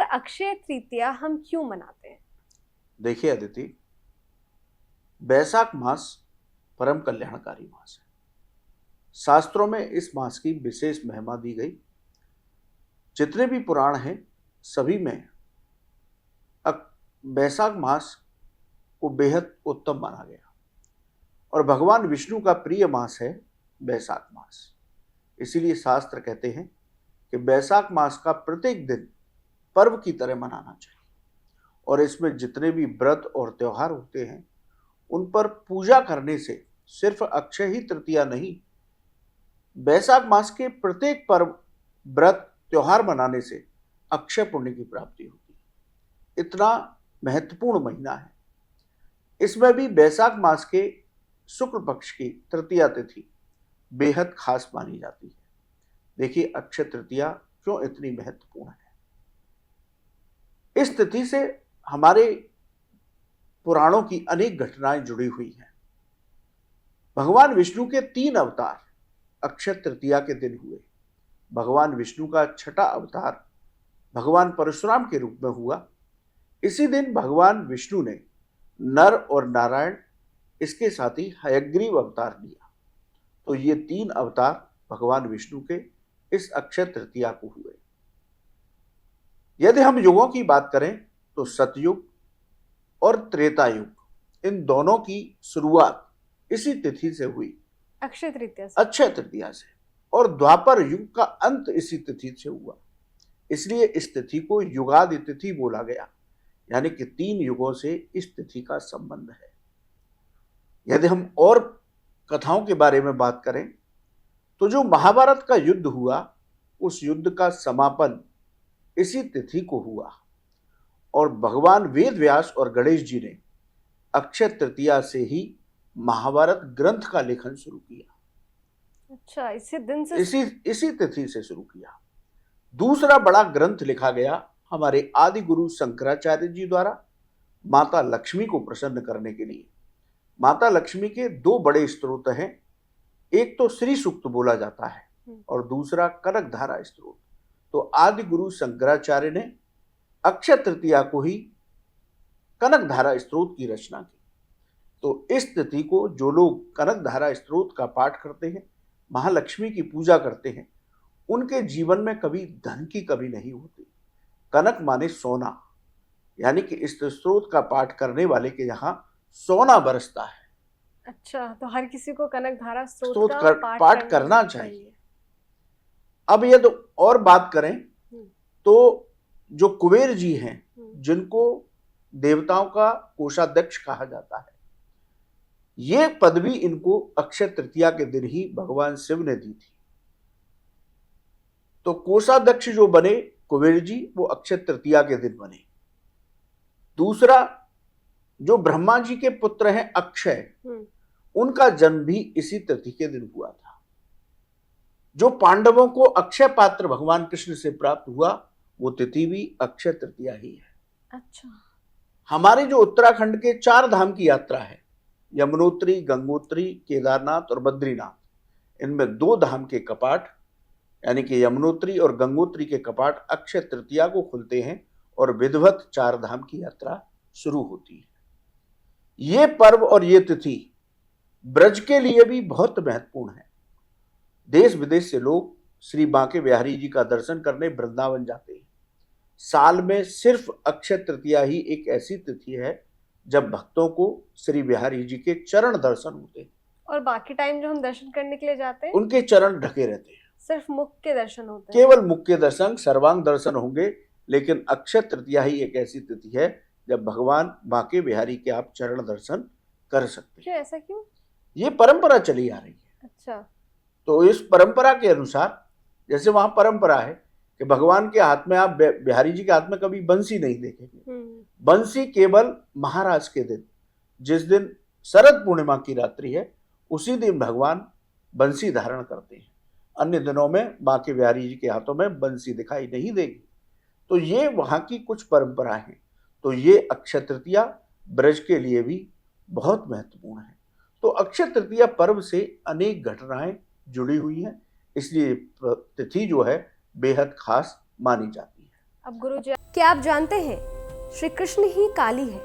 अक्षय तृतीया हम क्यों मनाते हैं? देखिए अदिति, बैसाख मास परम कल्याणकारी मास है। शास्त्रों में इस मास की विशेष महिमा दी गई। जितने भी पुराण हैं सभी में बैसाख मास को बेहद उत्तम माना गया और भगवान विष्णु का प्रिय मास है बैसाख मास। इसीलिए शास्त्र कहते हैं कि बैसाख मास का प्रत्येक दिन पर्व की तरह मनाना चाहिए और इसमें जितने भी व्रत और त्योहार होते हैं उन पर पूजा करने से सिर्फ अक्षय ही तृतीया नहीं, बैसाख मास के प्रत्येक पर्व व्रत त्योहार मनाने से अक्षय पुण्य की प्राप्ति होती है। इतना महत्वपूर्ण महीना है। इसमें भी बैसाख मास के शुक्ल पक्ष की तृतीया तिथि बेहद खास मानी जाती है। देखिए अक्षय तृतीया क्यों इतनी महत्वपूर्ण है। इस तिथि से हमारे पुराणों की अनेक घटनाएं जुड़ी हुई हैं। भगवान विष्णु के 3 अवतार अक्षय तृतीया के दिन हुए। भगवान विष्णु का छठा अवतार भगवान परशुराम के रूप में हुआ। इसी दिन भगवान विष्णु ने नर और नारायण इसके साथ ही हयग्रीव अवतार लिया। तो ये 3 अवतार भगवान विष्णु के इस अक्षय तृतीया को हुए। यदि हम युगों की बात करें तो सतयुग और त्रेता युग, इन दोनों की शुरुआत इसी तिथि से हुई, अक्षय तृतीया से, और द्वापर युग का अंत इसी तिथि से हुआ। इसलिए इस तिथि को युगादि तिथि बोला गया, यानी कि 3 युगों से इस तिथि का संबंध है। यदि हम और कथाओं के बारे में बात करें तो जो महाभारत का युद्ध हुआ उस युद्ध का समापन इसी तिथि को हुआ और भगवान वेद व्यास और गणेश जी ने अक्षय तृतीया से ही महाभारत ग्रंथ का लेखन शुरू किया। अच्छा, इसी दिन से इसी तिथि से शुरू किया। दूसरा बड़ा ग्रंथ लिखा गया हमारे आदि गुरु शंकराचार्य जी द्वारा माता लक्ष्मी को प्रसन्न करने के लिए। माता लक्ष्मी के 2 बड़े स्त्रोत हैं, एक तो श्री सूक्त बोला जाता है और दूसरा कनकधारा स्त्रोत। तो आदि गुरु शंकराचार्य ने अक्षय तृतीया को ही कनकधारा स्त्रोत की रचना की। तो इस तिथि को जो लोग कनकधारा स्त्रोत का पाठ करते हैं, महालक्ष्मी की पूजा करते हैं, उनके जीवन में कभी धन की कमी नहीं होती। कनक माने सोना, यानी कि इस स्त्रोत का पाठ करने वाले के यहाँ सोना बरसता है। अच्छा, तो हर किसी को कनकधारा स्त्रोत का पाठ करना चाहिए। अब ये तो और बात करें तो जो कुबेर जी हैं, जिनको देवताओं का कोषाध्यक्ष कहा जाता है, ये पदवी इनको अक्षय तृतीया के दिन ही भगवान शिव ने दी थी। तो कोषाध्यक्ष जो बने कुबेर जी, वो अक्षय तृतीया के दिन बने। दूसरा, जो ब्रह्मा जी के पुत्र हैं अक्षय, उनका जन्म भी इसी तिथि के दिन हुआ था। जो पांडवों को अक्षय पात्र भगवान कृष्ण से प्राप्त हुआ वो तिथि भी अक्षय तृतीया ही है। अच्छा, हमारे जो उत्तराखंड के 4 धाम की यात्रा है, यमुनोत्री, गंगोत्री, केदारनाथ और बद्रीनाथ, इनमें 2 धाम के कपाट यानी कि यमुनोत्री और गंगोत्री के कपाट अक्षय तृतीया को खुलते हैं और विधिवत 4 धाम की यात्रा शुरू होती है। ये पर्व और ये तिथि ब्रज के लिए भी बहुत महत्वपूर्ण है। देश विदेश से लोग श्री बांके बिहारी जी का दर्शन करने वृंदावन जाते हैं। साल में सिर्फ अक्षय तृतीया ही एक ऐसी तिथि है जब भक्तों को श्री बिहारी जी के चरण दर्शन होते हैं और बाकी टाइम जो हम दर्शन करने के लिए जाते हैं उनके चरण ढके रहते हैं। सिर्फ मुख के दर्शन होते हैं, केवल मुख के दर्शन, सर्वांग दर्शन होंगे, लेकिन अक्षय तृतीया ही एक ऐसी तिथि है जब भगवान बांके बिहारी के आप चरण दर्शन कर सकते हैं। क्यों, ऐसा क्यों? ये परंपरा चली आ रही है। अच्छा, तो इस परंपरा के अनुसार, जैसे वहां परंपरा है कि भगवान के हाथ में, आप बिहारी जी के हाथ में कभी बंसी नहीं देखेंगे। बंसी केवल महाराज के दिन, जिस दिन शरद पूर्णिमा की रात्रि है, उसी दिन भगवान बंसी धारण करते हैं। अन्य दिनों में बांके बिहारी जी के हाथों में बंसी दिखाई नहीं देगी। तो ये वहां की कुछ परंपराएं हैं। तो ये अक्षय तृतीया ब्रज के लिए भी बहुत महत्वपूर्ण है। तो अक्षय तृतीया पर्व से अनेक घटनाएं जुड़ी हुई हैं, इसलिए तिथि जो है बेहद खास मानी जाती है। अब गुरुजी क्या आप जानते हैं श्री कृष्ण ही काली है?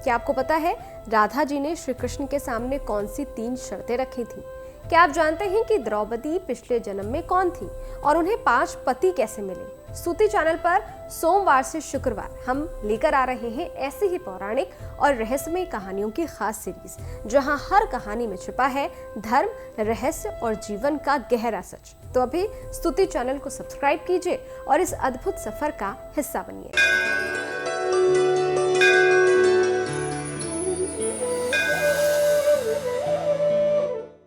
क्या आपको पता है राधा जी ने श्री कृष्ण के सामने कौन सी 3 शर्तें रखी थी? क्या आप जानते हैं कि द्रौपदी पिछले जन्म में कौन थी और उन्हें 5 पति कैसे मिले? स्तुति चैनल पर सोमवार से शुक्रवार हम लेकर आ रहे हैं ऐसी ही पौराणिक और रहस्यमय कहानियों की खास सीरीज, जहां हर कहानी में छिपा है धर्म, रहस्य और जीवन का गहरा सच। तो अभी स्तुति चैनल को सब्सक्राइब कीजिए और इस अद्भुत सफर का हिस्सा बनिए।